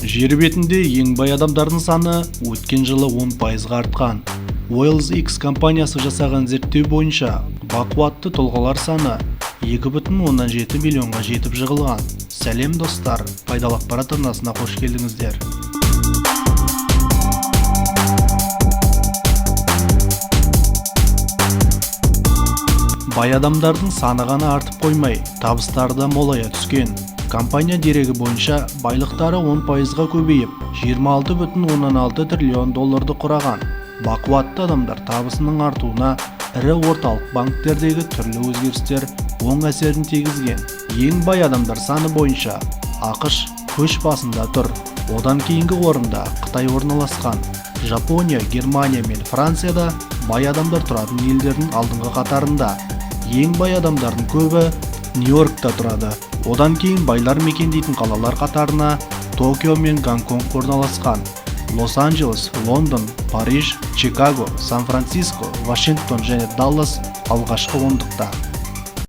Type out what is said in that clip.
Жер бетінде ең бай адамдардың саны өткен жылы 10%-ға артқан. WealthX компаниясы жасаған зерттеу бойынша бақуатты тұлғалар саны 2,7 миллионға жетіп жығылған. Сәлем достар, пайдалы ақпарат арнасына қош келдіңіздер. Бай адамдардың саны ғана артып қоймай, табыстары да молая түскен. Компания дерегі бойынша байлықтары 10%-ға көбейіп, 26,6 триллион долларды құраған. Бақуатты адамдар табысының артуына ірі орталық банктердегі түрлі өзгерістер оң әсерін тигізген. Ең бай адамдар саны бойынша ақш көш басында тұр. Одан кейінгі орында Қытай орналасқан. Жапония, Германия мен Францияда бай адамдар тұратын елдердің алдыңғы қатарында. Ең бай адамдардың көбі Нью-Йоркта тұрады. Одан кейін байлар мекендейтін қалалар қатарына Токио мен Гонконг орналасқан. Лос-Анджелес, Лондон, Париж, Чикаго, Сан-Франциско, Вашингтон және Даллас алғашқы ондықта.